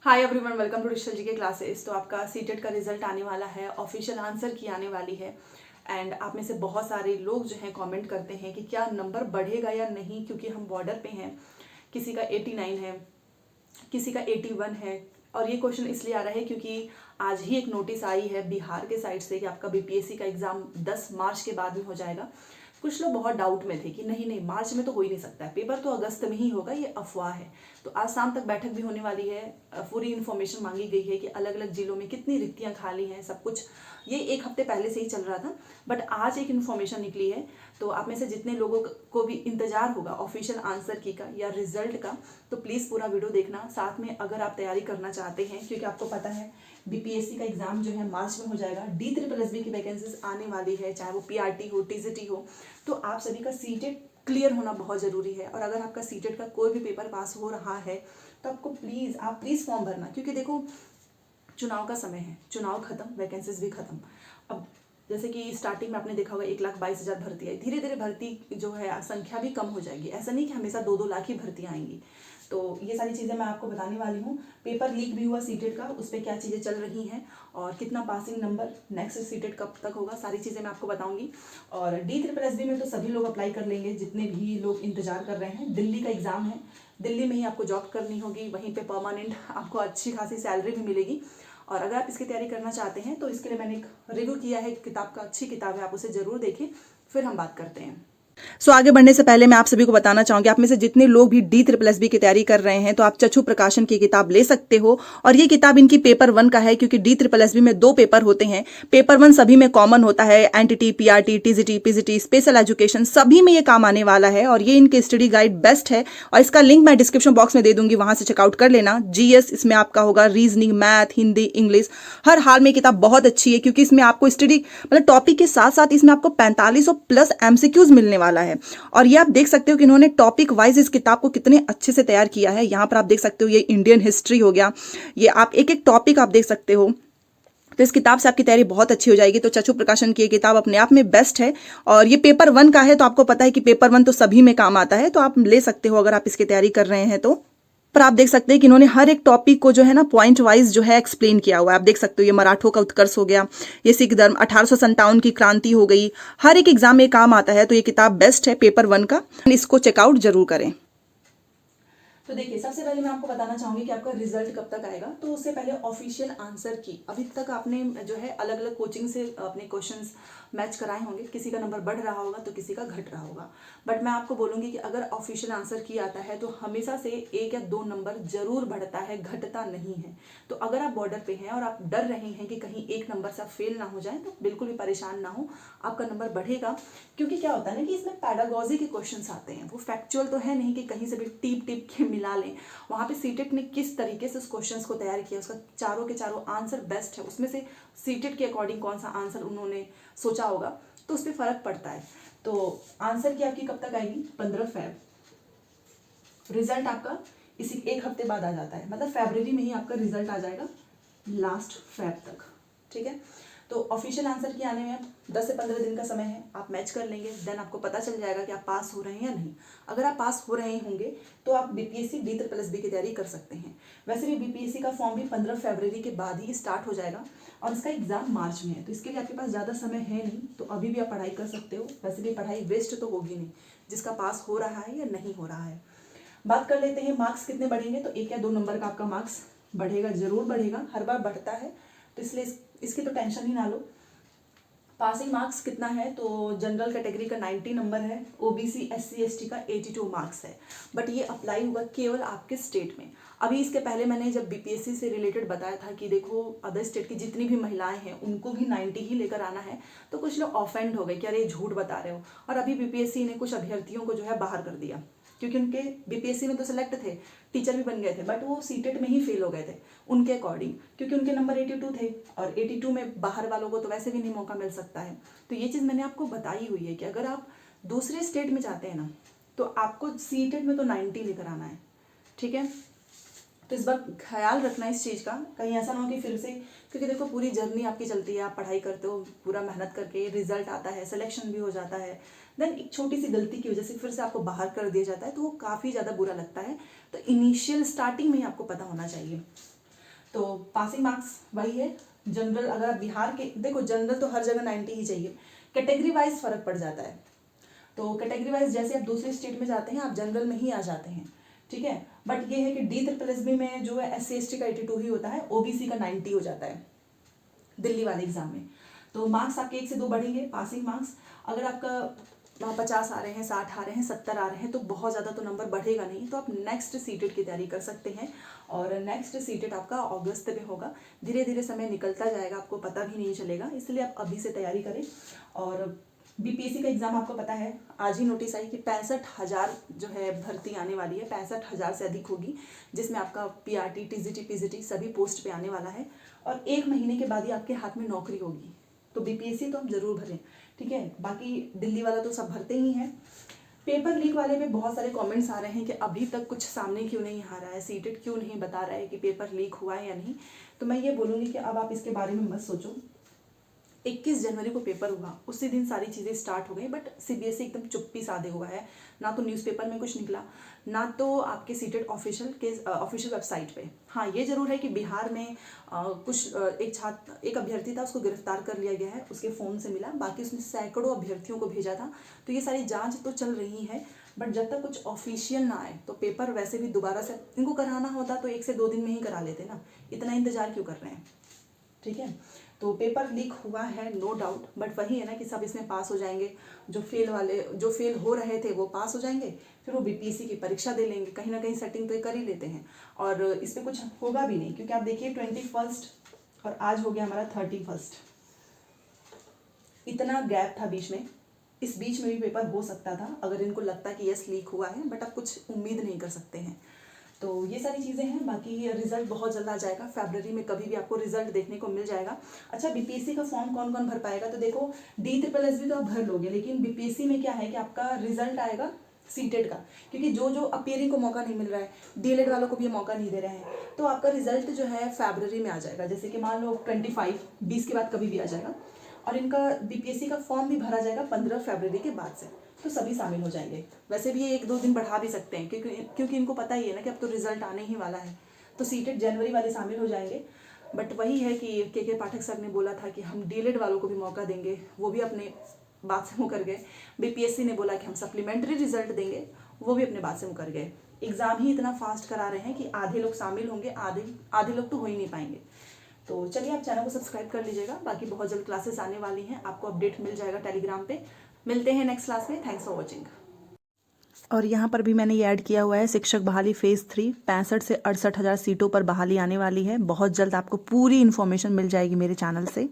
Hi everyone, welcome to digital G K classes. तो आपका CTET का रिजल्ट आने वाला है, ऑफिशियल आंसर की आने वाली है। एंड आप में से बहुत सारे लोग जो हैं कमेंट करते हैं कि क्या नंबर बढ़ेगा या नहीं, क्योंकि हम बॉर्डर पे हैं। किसी का 89 है, किसी का 81 है। और ये क्वेश्चन इसलिए आ रहा है क्योंकि आज ही एक नोटिस आई है बिहार के साइड से कि आपका बीपीएससी का एग्जाम 10 मार्च के बाद में हो जाएगा। कुछ लोग बहुत डाउट में थे कि नहीं नहीं, मार्च में तो हो ही नहीं सकता है, पेपर तो अगस्त में ही होगा, ये अफवाह है। तो आज शाम तक बैठक भी होने वाली है। पूरी इन्फॉर्मेशन मांगी गई है कि अलग अलग जिलों में कितनी रिक्तियां खाली हैं, सब कुछ। ये एक हफ्ते पहले से ही चल रहा था, बट आज एक इन्फॉर्मेशन निकली है। तो आप में से जितने लोगों को भी इंतजार होगा ऑफिशियल आंसर की का या रिजल्ट का, तो प्लीज़ पूरा वीडियो देखना। साथ में अगर आप तैयारी करना चाहते हैं, क्योंकि आपको पता है बीपीएससी का एग्जाम जो है मार्च में हो जाएगा, D SSB की वैकेंसीज आने वाली है, चाहे वो पीआरटी हो, टीजीटी हो। तो आप सभी का सीटेट क्लियर होना बहुत ज़रूरी है। और अगर आपका सीटेट का कोई भी पेपर पास हो रहा है तो आपको प्लीज़ फॉर्म भरना, क्योंकि देखो चुनाव का समय है, चुनाव खत्म, वैकेंसीज भी खत्म। अब जैसे कि स्टार्टिंग में आपने देखा होगा 1,22,000 भर्ती आई, धीरे धीरे भर्ती जो है संख्या भी कम हो जाएगी। ऐसा नहीं कि हमेशा 2-2 लाख ही भर्तियाँ आएंगी। तो ये सारी चीज़ें मैं आपको बताने वाली हूँ। पेपर लीक भी हुआ सीटेट का, उस पर क्या चीज़ें चल रही हैं और कितना पासिंग नंबर, नेक्स्ट सीटेट कब तक होगा, सारी चीज़ें मैं आपको बताऊंगी। और D SSB में तो सभी लोग अप्लाई कर लेंगे, जितने भी लोग इंतजार कर रहे हैं। दिल्ली का एग्ज़ाम है, दिल्ली में ही आपको जॉब करनी होगी, वहीं पे परमानेंट आपको अच्छी खासी सैलरी भी मिलेगी। और अगर आप इसकी तैयारी करना चाहते हैं तो इसके लिए मैंने एक रिव्यू किया है किताब का, अच्छी किताब है, आप उसे ज़रूर देखें। फिर हम बात करते हैं। आगे बढ़ने से पहले मैं आप सभी को बताना चाहूंगी, आप में से जितने लोग भी D SSB की तैयारी कर रहे हैं तो आप चक्षु प्रकाशन की किताब ले सकते हो। और ये किताब इनकी पेपर 1 का है, क्योंकि D SSB में 2 पेपर होते हैं। पेपर 1 सभी में कॉमन होता है, NTT, PRT, TGT, PGT, special education, सभी में ये काम आने वाला है। और ये इनके स्टडी गाइड बेस्ट है, और इसका लिंक मैं डिस्क्रिप्शन बॉक्स में दे दूंगी, वहां से चेकआउट कर लेना। जीएस इसमें आपका होगा, रीजनिंग, मैथ, हिंदी, इंग्लिश, हर हाल में किताब बहुत अच्छी है, क्योंकि इसमें आपको स्टडी मतलब टॉपिक के साथ साथ इसमें आपको 4500+ MCQs मिलने वाला है। और ये आप देख सकते हो कि इन्होंने टॉपिक वाइज इस किताब को कितने अच्छे से तैयार किया है। यहाँ पर आप देख सकते हो, ये इंडियन हिस्ट्री हो गया, ये आप एक एक टॉपिक आप देख सकते हो। तो इस किताब से आपकी तैयारी बहुत अच्छी हो जाएगी। तो चक्षु प्रकाशन की ये किताब अपने आप में बेस्ट है। और ये पेपर 1 का है, तो आपको पता है कि पेपर 1 तो सभी में काम आता है, तो आप ले सकते हो अगर आप इसकी तैयारी कर रहे हैं तो। पर आप देख सकते हैं कि इन्होंने हर एक टॉपिक को जो है ना पॉइंट वाइज जो है एक्सप्लेन किया हुआ है। आप देख सकते हो, ये मराठों का उत्कर्ष हो गया, ये सिख धर्म, 1857 की क्रांति हो गई, हर एक एग्जाम में काम आता है। तो ये किताब बेस्ट है पेपर 1 का, इसको चेकआउट जरूर करें। तो देखिए, सबसे पहले मैं आपको बताना चाहूंगी कि आपका रिजल्ट कब तक आएगा। तो उससे पहले ऑफिशियल आंसर की, अभी तक आपने जो है अलग अलग कोचिंग से अपने क्वेश्चंस मैच कराए होंगे, किसी का नंबर बढ़ रहा होगा तो किसी का घट रहा होगा। बट मैं आपको बोलूंगी कि अगर ऑफिशियल आंसर की आता है तो हमेशा से 1 या 2 नंबर जरूर बढ़ता है, घटता नहीं है। तो अगर आप बॉर्डर पे हैं और आप डर रहे हैं कि कहीं 1 नंबर से आप फेल ना हो जाए, तो बिल्कुल भी परेशान ना हो, आपका नंबर बढ़ेगा। क्योंकि क्या होता है ना कि इसमें पैडागॉजी के क्वेश्चंस आते हैं, वो फैक्चुअल तो है नहीं कि कहीं से भी टीप टीप के मिला लें। वहाँ पे सीटेट ने किस तरीके से उस क्वेश्चंस को तैयार किया, उसका चारों के चारों आंसर बेस्ट है, उसमें से सीटेट के अकॉर्डिंग कौन सा आंसर उन्होंने सोचा होगा, तो उस पर फर्क पड़ता है। तो आंसर की आपकी कब तक आएगी? 15 फेब। रिजल्ट आपका इसी 1 हफ्ते बाद आ जाता है, मतलब फरवरी में ही आपका रिजल्ट आ जाएगा, लास्ट फेब तक। ठीक है, तो ऑफिशियल आंसर की आने में 10 से 15 दिन का समय है, आप मैच कर लेंगे, देन आपको पता चल जाएगा कि आप पास हो रहे हैं या नहीं। अगर आप पास हो रहे होंगे तो आप बीपीएससी D SSB की तैयारी कर सकते हैं। वैसे भी बीपीएससी का फॉर्म भी 15 फरवरी के बाद ही स्टार्ट हो जाएगा, और इसका एग्जाम मार्च में है, तो इसके लिए आपके पास ज़्यादा समय है नहीं, तो अभी भी आप पढ़ाई कर सकते हो। वैसे भी पढ़ाई वेस्ट तो होगी नहीं, जिसका पास हो रहा है या नहीं हो रहा है। बात कर लेते हैं मार्क्स कितने बढ़ेंगे। तो 1 या 2 नंबर का आपका मार्क्स बढ़ेगा, जरूर बढ़ेगा, हर बार बढ़ता है, तो इसलिए इसकी तो टेंशन ही ना लो। पासिंग मार्क्स कितना है? तो जनरल कैटेगरी का 90 नंबर है, ओबीसी SC ST का 82 मार्क्स है। बट ये अप्लाई हुआ केवल आपके स्टेट में। अभी इसके पहले मैंने जब बीपीएससी से रिलेटेड बताया था कि देखो अदर स्टेट की जितनी भी महिलाएं हैं उनको भी 90 ही लेकर आना है, तो कुछ लोग ऑफेंड हो गए कि अरे झूठ बता रहे हो। और अभी बीपीएससी ने कुछ अभ्यर्थियों को जो है बाहर कर दिया, क्योंकि उनके बीपीएससी में तो सिलेक्ट थे, टीचर भी बन गए थे, बट वो सीटेट में ही फेल हो गए थे उनके अकॉर्डिंग, क्योंकि उनके नंबर 82 थे, और 82 में बाहर वालों को तो वैसे भी नहीं मौका मिल सकता है। तो ये चीज़ मैंने आपको बताई हुई है कि अगर आप दूसरे स्टेट में जाते हैं ना, तो आपको सीटेट में तो 90 लेकर आना है। ठीक है, तो इस बार ख्याल रखना इस चीज़ का, कहीं ऐसा ना हो कि फिर से, क्योंकि देखो पूरी जर्नी आपकी चलती है, आप पढ़ाई करते हो पूरा मेहनत करके, रिजल्ट आता है, सिलेक्शन भी हो जाता है, देन एक छोटी सी गलती की वजह से फिर से आपको बाहर कर दिया जाता है, तो वो काफ़ी ज़्यादा बुरा लगता है। तो इनिशियल स्टार्टिंग में ही आपको पता होना चाहिए। तो पासिंग मार्क्स वही है। जनरल अगर आप बिहार के, देखो जनरल तो हर जगह 90 ही चाहिए, कैटेगरी वाइज फ़र्क पड़ जाता है। तो कैटेगरी वाइज जैसे आप दूसरे स्टेट में जाते हैं आप जनरल में ही आ जाते हैं, ठीक है। बट ये है कि D+SB में जो है SC/ST का 82 ही होता है, OBC का 90 हो जाता है दिल्ली वाले एग्जाम में। तो मार्क्स आपके 1 से 2 बढ़ेंगे पासिंग मार्क्स। अगर आपका 50 आ रहे हैं, 60 आ रहे हैं, 70 आ रहे हैं तो बहुत ज़्यादा तो नंबर बढ़ेगा नहीं, तो आप नेक्स्ट सीटेट की तैयारी कर सकते हैं। और नेक्स्ट सीटेट आपका अगस्त में होगा, धीरे धीरे समय निकलता जाएगा, आपको पता भी नहीं चलेगा, इसलिए आप अभी से तैयारी करें। और BPSC का एग्ज़ाम आपको पता है, आज ही नोटिस आई कि 65,000 जो है भर्ती आने वाली है, 65,000 से अधिक होगी, जिसमें आपका PRT, TGT, PGT सभी पोस्ट पे आने वाला है। और 1 महीने के बाद ही आपके हाथ में नौकरी होगी। तो BPSC तो हम जरूर भरें, ठीक है। बाकी दिल्ली वाला तो सब भरते ही हैं। पेपर लीक वाले पे बहुत सारे कमेंट्स आ रहे हैं कि अभी तक कुछ सामने क्यों नहीं आ रहा है, सीटेट क्यों नहीं बता रहा है कि पेपर लीक हुआ है या नहीं। तो मैं ये बोलूँगी कि अब आप इसके बारे में मत सोचो। 21 जनवरी को पेपर हुआ, उसी दिन सारी चीज़ें स्टार्ट हो गई, बट CBSE एकदम चुप्पी साधे हुआ है। ना तो न्यूज़पेपर में कुछ निकला, ना तो आपके सीटेट ऑफिशियल वेबसाइट पे। हाँ, ये जरूर है कि बिहार में एक अभ्यर्थी था, उसको गिरफ्तार कर लिया गया है, उसके फ़ोन से मिला। बाकी उसने सैकड़ों अभ्यर्थियों को भेजा था। तो ये सारी जाँच तो चल रही है, बट जब तक कुछ ऑफिशियल ना आए तो पेपर वैसे भी दोबारा से इनको कराना होता तो 1 से 2 दिन में ही करा लेते ना, इतना इंतज़ार क्यों कर रहे हैं, ठीक है। तो पेपर लीक हुआ है नो डाउट, बट वही है ना कि सब इसमें पास हो जाएंगे। जो फेल हो रहे थे वो पास हो जाएंगे, फिर वो BPSC की परीक्षा दे लेंगे। कहीं ना कहीं सेटिंग तो ये कर ही लेते हैं, और इस पर कुछ होगा भी नहीं, क्योंकि आप देखिए 21 और आज हो गया हमारा 31, इतना गैप था बीच में। इस बीच में भी पेपर हो सकता था अगर इनको लगता कि यस लीक हुआ है, बट आप कुछ उम्मीद नहीं कर सकते हैं। तो ये सारी चीज़ें हैं। बाकी रिजल्ट बहुत जल्द आ जाएगा, फरवरी में कभी भी आपको रिजल्ट देखने को मिल जाएगा। अच्छा, BPSC का फॉर्म कौन कौन भर पाएगा, तो देखो D+SB तो आप भर लोगे, लेकिन BPSC में क्या है कि आपका रिजल्ट आएगा सीटेट का, क्योंकि जो अपियरिंग को मौका नहीं मिल रहा है, DLED वालों को भी ये मौका नहीं दे रहे हैं, तो आपका रिजल्ट जो है फरवरी में आ जाएगा। जैसे कि मान लो 20 के बाद कभी भी आ जाएगा। और इनका BPSC का फॉर्म भी भरा जाएगा 15 फरवरी के बाद से, तो सभी शामिल हो जाएंगे। वैसे भी ये 1-2 दिन बढ़ा भी सकते हैं, क्योंकि इनको पता ही है ना कि अब तो रिजल्ट आने ही वाला है, तो सीटेट जनवरी वाले शामिल हो जाएंगे। बट वही है कि के पाठक सर ने बोला था कि हम DLED वालों को भी मौका देंगे, वो भी अपने बात से मुकर गए। BPSC ने बोला कि हम सप्लीमेंट्री रिजल्ट देंगे, वो भी अपने बात से मुकर गए। एग्ज़ाम ही इतना फास्ट करा रहे हैं कि आधे लोग शामिल होंगे, आधे लोग तो हो ही नहीं पाएंगे। तो चलिए, आप चैनल को सब्सक्राइब कर लीजिएगा। बाकी बहुत जल्द क्लासेस आने वाली हैं, आपको अपडेट मिल जाएगा टेलीग्राम पे। मिलते हैं नेक्स्ट क्लास में। Thanks for watching. और यहाँ पर भी मैंने ये ऐड किया हुआ है, शिक्षक बहाली फेज़ 3 65 से 68 हज़ार सीटों पर बहाली आने वाली है। बहुत जल्द आपको पूरी इन्फॉर्मेशन मिल जाएगी मेरे चैनल से।